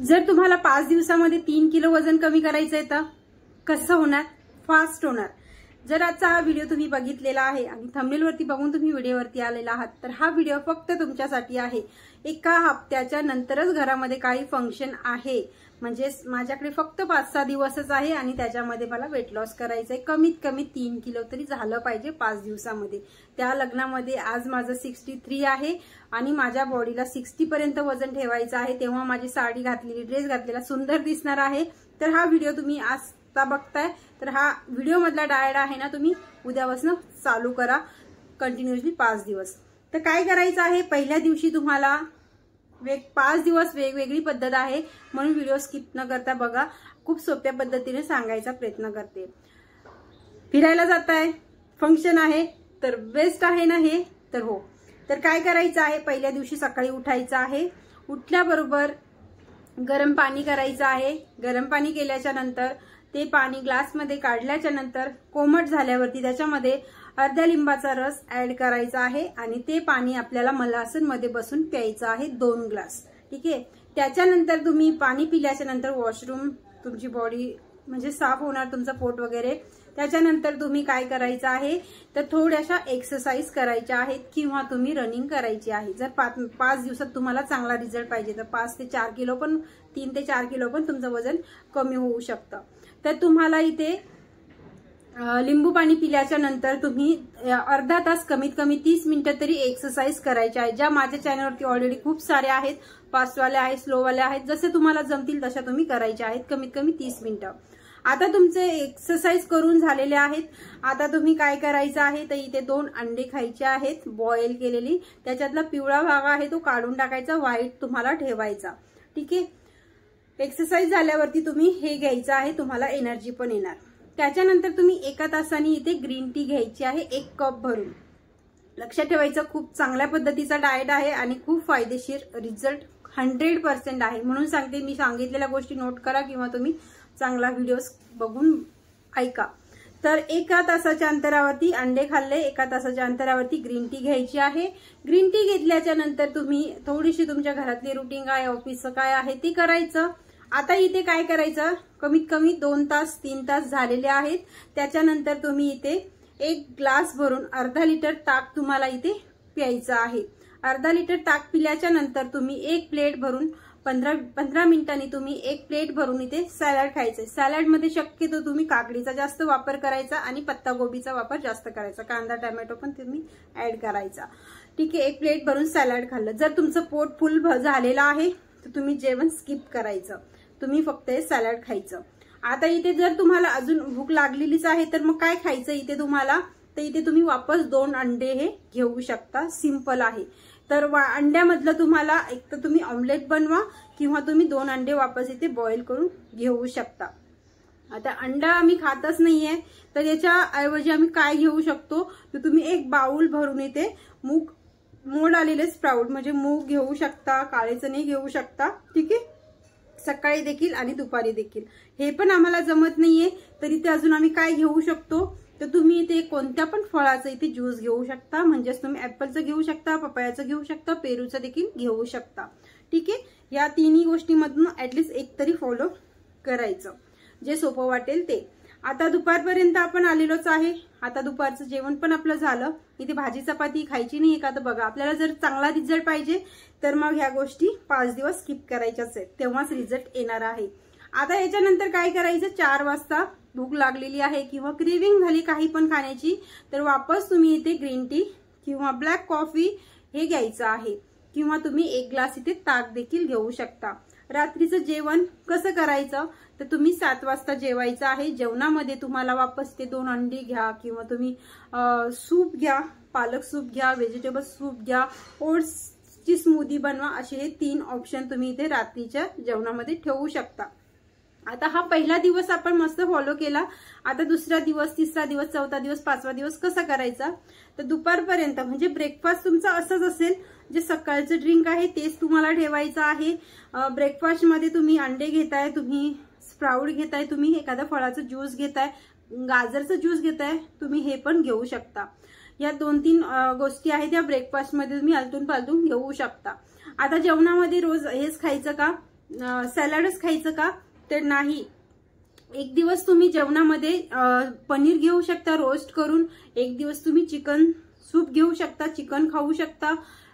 जर तुम्हाला 5 दिवसामध्ये 3 किलो वजन कमी करायचं आहे तर कसं होणार? फास्ट होणार. जर आजचा हा व्हिडिओ तुम्ही बघितलेला आहे आणि थंबनेलवरती बघून तुम्ही व्हिडिओवरती आलेला आहात तर हा व्हिडिओ फक्त तुमच्यासाठी आहे. एका हप्त्याच्या नंतरच घरामध्ये काही फंक्शन आहे, म्हणजे माझ्याकडे फक्त 5-6 दिवसच आहे आणि त्याच्यामध्ये मला वेट लॉस करायचंय. कमीत कमी 3 किलो तरी झालं पाहिजे 5 दिवसामध्ये. त्या लग्नामध्ये आज माझं 63 आहे आणि माझ्या बॉडीला 60 पर्यंत वजन ठेवायचं आहे. तेव्हा माझी साडी घातलेली, ड्रेस घातलेला सुंदर दिसणार आहे. तर हा व्हिडिओ तुम्ही आजचा बघताय तर हा व्हिडिओ मधला डाएट आहे ना, तुम्ही उद्यापासून चालू करा कंटिन्युअसली 5 दिवस. तर काय करायचं आहे, पहिल्या दिवशी तुम्हाला 5 दिवस वेगवेगळी पद्धत आहे, म्हणून व्हिडिओ स्किप न करता बघा. खूप सोप्या पद्धतीने सांगायचा प्रयत्न करते. फिरायला जाताय, फंक्शन आहे तर बेस्ट आहे ना हे? तर हो. तर काय करायचं आहे, पहिल्या दिवशी सकाळी उठायचं आहे. उठल्याबरोबर गरम पाणी करायचं आहे. गरम पाणी केल्याच्या नंतर ते पाणी ग्लासमध्ये काढल्याच्या नंतर कोमट झाल्यावरती त्याच्यामध्ये अर्ध्या लिंबाचा रस ऍड करायचा आहे आणि ते पाणी आपल्याला मलासनमध्ये बसून प्यायचं आहे 2 ग्लास. ठीक आहे. त्याच्यानंतर तुम्ही पाणी पिल्याच्या नंतर वॉशरूम, तुमची बॉडी म्हणजे साफ होणार, तुमचं पोट वगैरे. त्याच्यानंतर तुम्ही काय करायचं आहे तर थोड्याशा एक्सरसाइज करायच्या आहेत किंवा तुम्ही रनिंग करायची आहे. जर 5 दिवसात तुम्हाला चांगला रिझल्ट पाहिजे तर 5 ते 4 किलो पण 3 ते 4 किलो पण तुमचं वजन कमी होऊ शकतं. तर तुम्हाला इथे लिंबू पाणी पिल्याच्या नंतर तुम्ही अर्धा तास कमीत कमी 30 मिनिटं तरी एक्सरसाइज करायच्या आहे. ज्या माझ्या चॅनलवरती ऑलरेडी खूप सारे आहेत, फास्टवाले आहेत, स्लोवाले आहेत, जसे तुम्हाला जमतील तशा तुम्ही करायच्या आहेत कमीत कमी 30 मिनिटं. आता तुमचे एक्सरसाइज करून झालेले आहेत. आता तुम्ही काय करायचं आहे तर इथे 2 अंडे खायचे आहेत बॉईल केलेली. त्याच्यातला पिवळा भाग आहे तो काढून टाकायचा, व्हाईट तुम्हाला ठेवायचा. ठीक आहे. एक्सरसाइज झाल्यावरती तुम्ही हे घ्यायचं आहे, तुम्हाला एनर्जी पण येणार. त्याच्यानंतर तुम्ही 1 तासाने इथे ग्रीन टी घ्यायची आहे 1 कप भरून. लक्षात ठेवायचं, खूप चांगल्या पद्धतीचा डाएट आहे आणि खूप फायदेशीर रिझल्ट 100% आहे. म्हणून सांगते, मी सांगितलेल्या गोष्टी नोट करा किंवा तुम्ही चांगला व्हिडिओ बघून ऐका. तर 1 तासाच्या अंतरावरती अंडे खाल्ले, 1 तासाच्या अंतरावरती ग्रीन टी घ्यायची आहे. ग्रीन टी घेतल्याच्या नंतर तुम्ही थोडीशी तुमच्या घरातली रुटीन काय, ऑफिसचं काय आहे ते करायचं. आता इथे काय करायचं, कमीत कमी 2 तास 3 तास झालेले आहेत. त्याच्यानंतर तुम्ही इथे 1 ग्लास भरून अर्धा लिटर ताक तुम्हाला इथे प्यायचं आहे. अर्धा लिटर ताक पिल्याच्या नंतर तुम्ही 1 प्लेट भरून 15 मिनिटांनी तुम्ही 1 प्लेट भरून इथे सॅलड खायचंय. सॅलडमध्ये शक्यतो तुम्ही काकडीचा जास्त वापर करायचा आणि पत्तागोबीचा वापर जास्त करायचा. कांदा, टोमॅटो पण तुम्ही ऍड करायचा. ठीक आहे. 1 प्लेट भरून सॅलड खाल्लं. जर तुमचं पोट फुल झालेलं आहे तर तुम्ही जेवण स्किप करायचं, तुम्ही फक्त हे सॅलड खायचं. आता इथे जर तुम्हाला अजून भूक लागलेलीच आहे तर मग काय खायचं इथे तुम्हाला, तर इथे तुम्ही वापस 2 अंडे हे घेऊ शकता. सिंपल आहे. तर अंड्यामधलं तुम्हाला एक तर तुम्ही ऑमलेट बनवा किंवा तुम्ही 2 अंडे वापस इथे बॉईल करून घेऊ शकता. आता अंडा आम्ही खातच नाहीये तर याच्या ऐवजी आम्ही काय घेऊ शकतो तर तुम्ही 1 बाउल भरून इथे मोड आलेले स्प्राउट म्हणजे मूग घेऊ शकता, काळे चणे घेऊ शकता. ठीक आहे. सकाळी देखील आणि दुपारी देखील. हे पण आम्हाला जमत नाहीये तर इथे अजून आम्ही काय घेऊ शकतो तर तुम्ही इथे कोणत्या पण फळाचं इथे ज्यूस घेऊ शकता. म्हणजेच तुम्ही ऍपलचं घेऊ शकता, पपयाचं घेऊ शकता, पेरूचं देखील घेऊ शकता. ठीक आहे. या तिन्ही गोष्टींमधून ऍटलीस्ट एक तरी फॉलो करायचं, जे सोपं वाटेल ते. आता दुपारपर्यंत आपण आलेलोच आहे. आता दुपारचं जेवण पण आपलं झालं. इथे भाजी चपाती खायची नाही का, तर बघा आपल्याला जर चांगला रिझल्ट पाहिजे तर मग ह्या गोष्टी 5 दिवस स्किप करायच्याच आहेत, तेव्हाच रिझल्ट येणार आहे. आता याच्यानंतर काय करायचं, 4 वाजता भूक लागलेली आहे किंवा क्रेविंग झाली काही पण खाण्याची तर वापस तुम्ही इथे ग्रीन टी किंवा ब्लॅक कॉफी हे घ्यायचं आहे किंवा तुम्ही 1 ग्लास इथे ताक देखील घेऊ शकता. रात्रीचं जेवण कसं करायचं तर तुम्ही 7 वाजता जेवायचं आहे. जेवणामध्ये तुम्हाला वापस ते 2 अंडी घ्या किंवा तुम्ही सूप घ्या, पालक सूप घ्या, व्हेजिटेबल सूप घ्या, ओट्सची स्मूदी बनवा. असे हे 3 ऑप्शन तुम्ही इथे रात्रीच्या जेवणामध्ये ठेवू शकता. आता हा पहिला दिवस आपण मस्त फॉलो केला. आता दुसरा दिवस, तिसरा दिवस, चौथा दिवस, 5वा दिवस कसा करायचा तर दुपारपर्यंत म्हणजे ब्रेकफास्ट तुमचा असंच असेल, जे सकाळचं ड्रिंक आहे तेच तुम्हाला ठेवायचं आहे. ब्रेकफास्ट मध्ये तुम्ही अंडे घेताय, तुम्ही स्प्राउट घेताय, तुम्ही एखाद्या फळाचं ज्यूस घेताय, गाजरचं ज्यूस घेताय, तुम्ही हे पण घेऊ शकता. या 2-3 गोष्टी आहेत त्या ब्रेकफास्ट मध्ये तुम्ही आलटून पालटून घेऊ शकता. आता जेवणामध्ये रोज हेच खायचं का, सॅलडच खायचं का? तर नाही. एक दिवस तुम्ही जेवणामध्ये पनीर घेऊ शकता रोस्ट करून, एक दिवस तुम्ही चिकन सूप घेऊ शकता, चिकन खाऊ शकता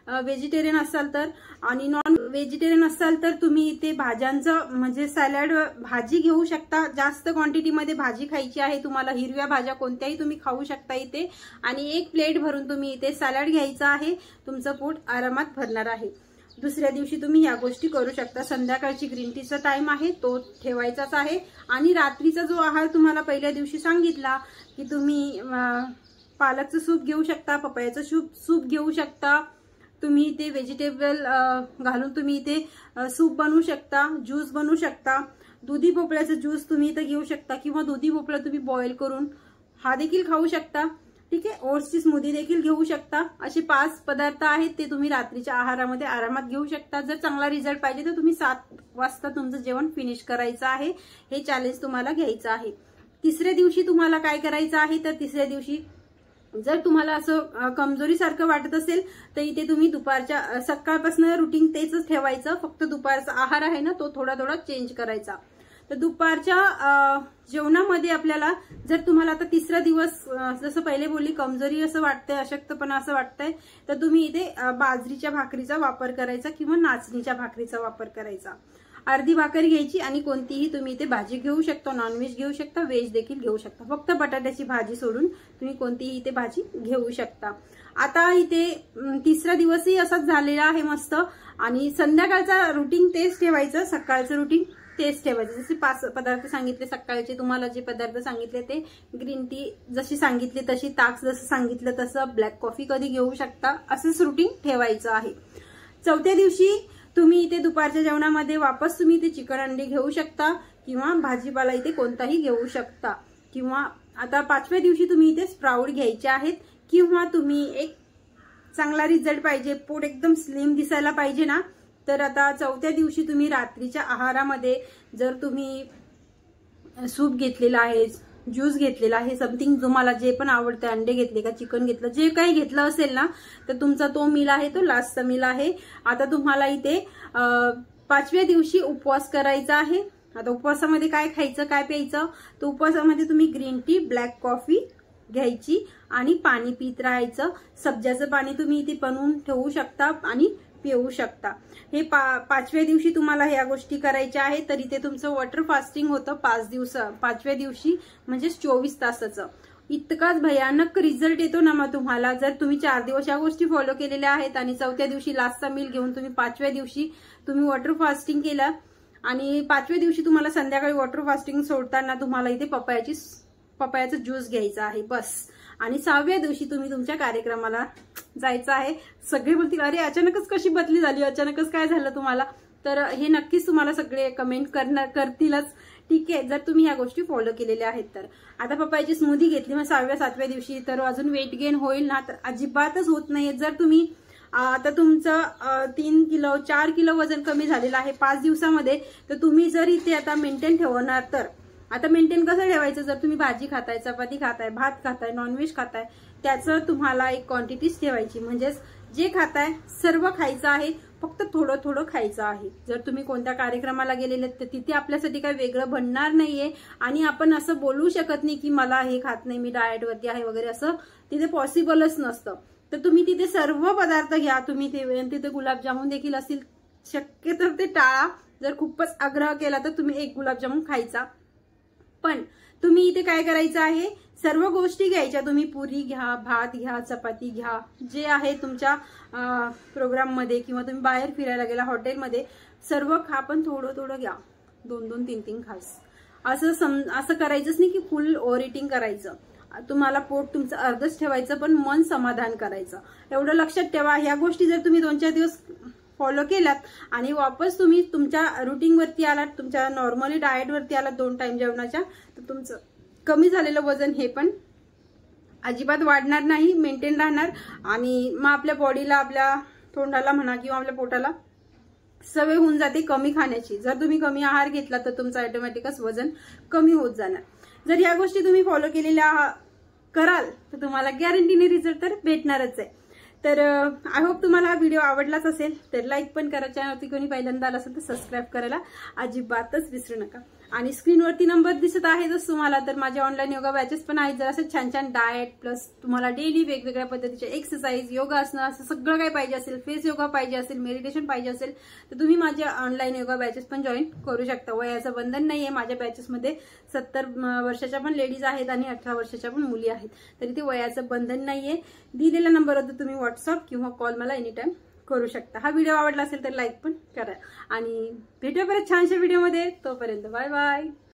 व्हेजिटेरियन असाल तर, आणि नॉन व्हेजिटेरियन असाल तर तुम्ही इथे भाज्यांचं म्हणजे सॅलड भाजी घेऊ शकता. जास्त क्वांटिटीमध्ये भाजी खायची आहे तुम्हाला, हिरव्या भाज्या कोणत्याही तुम्ही खाऊ शकता इथे, आणि एक प्लेट भरून तुम्ही इथे सॅलड घ्यायचं आहे. तुमचं पोट आरामात भरणार आहे. दुसऱ्या दिवशी तुम्ही ह्या गोष्टी करू शकता. संध्याकाळची ग्रीन टीचा टाइम आहे तो ठेवायचाच आहे. आणि रात्रीचा जो आहार तुम्हाला पहिल्या दिवशी सांगितला की तुम्ही पालकचं सूप घेऊ शकता, पपयाचं सूप घेऊ शकता, तुम्ही इथे व्हेजिटेबल घालून तुम्ही इथे सूप बनवू शकता, ज्यूस बनवू शकता, दुधी भोपळ्याचं ज्यूस तुम्ही इथे घेऊ शकता, किंवा दुधी भोपळा तुम्ही बॉईल करून हा देखील खाऊ शकता. ठीक आहे, ओट्सची स्मूदी देखील घेऊ शकता. असे 5 पदार्थ आहेत ते तुम्ही रात्रीच्या आहारामध्ये आरामात घेऊ शकता. जर चांगला रिझल्ट पाहिजे तर तुम्ही 7 वाजता तुमचं जेवण फिनिश करायचं आहे. हे चॅलेंज तुम्हाला घ्यायचं आहे. तिसऱ्या दिवशी तुम्हाला काय करायचं आहे, तर तिसऱ्या दिवशी जर तुम्हाला असं कमजोरीसारखं वाटत असेल तर इथे तुम्ही दुपारच्या सकाळपासून रुटीन तेच ठेवायचं, फक्त दुपारचा आहार आहे ना तो थोडा थोडा चेंज करायचा. तर दुपारच्या जेवणामध्ये आपल्याला जर तुम्हाला आता तिसरा दिवस जसं पहिले बोलली कमजोरी असं वाटतंय, अशक्तपणा असं वाटतंय, तर तुम्ही इथे बाजरीच्या भाकरीचा वापर करायचा किंवा नाचणीच्या भाकरीचा वापर करायचा. अर्धी भाकरी घ्यायची आणि कोणतीही तुम्ही इथे भाजी घेऊ शकता, नॉनव्हेज घेऊ शकता, व्हेज देखील घेऊ शकता. फक्त बटाट्याची भाजी सोडून तुम्ही कोणतीही इथे भाजी घेऊ शकता. आता इथे तिसरा दिवसही असाच झालेला आहे मस्त. आणि संध्याकाळचा रुटीन तेच ठेवायचं, सकाळचं रुटीन तेच ठेवायचं. जसे 5 पदार्थ सांगितले सकाळचे, तुम्हाला जे पदार्थ सांगितले ते ग्रीन टी जशी सांगितली तशी, ताक जसं सांगितलं तसं, ब्लॅक कॉफी कधी घेऊ शकता, असंच रुटीन ठेवायचं आहे. चौथ्या दिवशी तुम्ही इथे दुपारच्या जेवणामध्ये वापस तुम्ही इथे चिकन अंडे घेऊ शकता, किंवा भाजीपाला इथे कोणताही घेऊ शकता. किंवा आता 5व्या दिवशी तुम्ही इथे स्प्राऊट घ्यायचे आहेत, किंवा तुम्ही एक चांगला रिझल्ट पाहिजे, पोट एकदम स्लिम दिसायला पाहिजे ना, तर आता 4थ्या दिवशी तुम्ही रात्रीच्या आहारामध्ये जर तुम्ही सूप घेतलेला आहे, ज्यूस घेतलेला आहे, समथिंग तुम्हाला जे पण आवडतं, अंडे घेतले का, चिकन घेतलं, जे काही घेतलं असेल ना, तर तुमचा तो मील आहे, तो लास्टचा मील आहे. आता तुम्हाला इथे 5व्या दिवशी उपवास करायचा आहे. आता उपवासामध्ये काय खायचं, काय प्यायचं, तर उपवासामध्ये तुम्ही ग्रीन टी, ब्लॅक कॉफी घ्यायची आणि पाणी पित राहायचं. सब्जाचं पाणी तुम्ही इथे बनवून ठेवू शकता आणि पिऊ शकता. हे 5व्या दिवशी तुम्हाला ह्या गोष्टी करायच्या आहेत. तर इथे तुमचं वॉटर फास्टिंग होतं 5 दिवस, 5व्या दिवशी म्हणजे 24 तासाचं. इतकाच भयानक रिझल्ट येतो ना मग तुम्हाला, जर तुम्ही 4 दिवस या गोष्टी फॉलो केलेल्या आहेत आणि 4थ्या दिवशी लास्टचा मील घेऊन तुम्ही 5व्या दिवशी तुम्ही वॉटर फास्टिंग केलं, आणि 5व्या दिवशी तुम्हाला संध्याकाळी वॉटर फास्टिंग सोडताना तुम्हाला इथे पपयाचं ज्यूस घ्यायचं आहे बस. आणि 6व्या दिवशी तुम्ही तुमच्या कार्यक्रमाला जायचं आहे. सगळे बोलतील अरे अचानकच कशी बदली झाली, अचानकच काय झालं तुम्हाला, तर हे नक्कीच तुम्हाला सगळे कमेंट करतीलच. ठीक आहे, जर तुम्ही ह्या गोष्टी फॉलो केलेल्या आहेत तर. आता पपयाची स्मूदी घेतली मग 6व्या-7व्या दिवशी, तर अजून वेट गेन होईल ना, तर अजिबातच होत नाहीये. जर तुम्ही आता तुमचं 3 किलो 4 किलो वजन कमी झालेलं आहे 5 दिवसामध्ये, तर तुम्ही जर इथे आता मेंटेन ठेवणार, तर आता मेंटेन कसं ठेवायचं, जर तुम्ही भाजी खाताय, चपाती खाताय, भात खाताय, नॉनव्हेज खाताय, त्याचं तुम्हाला एक क्वांटिटीच ठेवायची. म्हणजेच जे खाताय सर्व खायचं आहे, फक्त थोडं थोडं खायचं आहे. जर तुम्ही कोणत्या कार्यक्रमाला गेलेले तर तिथे आपल्यासाठी काही वेगळं बनणार नाहीये, आणि आपण असं बोलू शकत नाही की मला हे खात नाही, मी डाएटवरती आहे वगैरे, असं तिथे पॉसिबलच नसतं. तर तुम्ही तिथे सर्व पदार्थ घ्या. तुम्ही तिथे गुलाबजामुन देखील असतील, शक्यतो ते टाळा. जर खूपच आग्रह केला तर तुम्ही 1 गुलाबजामुन खायचा. पण तुम्ही इथे काय करायचं आहे, सर्व गोष्टी घ्यायच्या. तुम्ही पुरी घ्या, भात घ्या, चपाती घ्या, जे आहे तुमच्या प्रोग्राममध्ये, किंवा तुम्ही बाहेर फिरायला गेला हॉटेलमध्ये, सर्व खा, पण थोडं थोडं घ्या. 2-2, 3-3 खास. असं करायचंच नाही की फुल ओव्हर इटिंग करायचं. तुम्हाला पोट तुमचं अर्धच ठेवायचं, पण मन समाधान करायचं. एवढं लक्षात ठेवा. ह्या गोष्टी जर तुम्ही 2-4 दिवस फॉलो केलात आणि वापस तुम्ही तुमच्या रुटीनवरती आलात, तुमच्या नॉर्मली डाएटवरती आलात 2 टाइम जेवणाच्या, तर तुमचं कमी झालेलं वजन हे पण अजिबात वाढणार नाही, मेंटेन राहणार. आणि मग आपल्या बॉडीला, आपल्या तोंडाला म्हणा किंवा आपल्या पोटाला सवय होऊन जाते कमी खाण्याची. जर तुम्ही कमी आहार घेतला तर तुमचं ऑटोमॅटिकच वजन कमी होत जाणार. जर ह्या गोष्टी तुम्ही फॉलो केलेल्या कराल तर तुम्हाला गॅरंटीने रिझल्ट तर भेटणारच आहे. तर आय होप तुम्हाला हा व्हिडिओ आवडलाच असेल. तर लाईक पण करा, चॅनलवरती कोणी पहिल्यांदा आला असेल तर सबस्क्राईब करायला अजिबातच विसरू नका. आणि स्क्रीनवरती नंबर दिसत आहे जसं तुम्हाला, तर माझे ऑनलाईन योगा बॅचेस पण आहेत. जर असं छान छान डाएट प्लस तुम्हाला डेली वेगवेगळ्या पद्धतीचे एक्सरसाइज, योगा असणं, असं सगळं काही पाहिजे असेल, फेस योगा पाहिजे असेल, मेडिटेशन पाहिजे असेल, तर तुम्ही माझ्या ऑनलाईन योगा बॅचेस पण जॉईन करू शकता. वयाचं बंधन नाहीये. माझ्या बॅचेसमध्ये 70 वर्षाच्या पण लेडीज आहेत आणि 18 वर्षाच्या पण मुली आहेत. तरी ते वयाचं बंधन नाहीये. दिलेल्या नंबरवर तुम्ही व्हॉट्सअप किंवा कॉल मला एनी टाइम करू शकता. हा व्हिडिओ आवडला असेल तर लाईक पण करा आणि भेटूया परत छानशा व्हिडिओमध्ये. तोपर्यंत बाय बाय.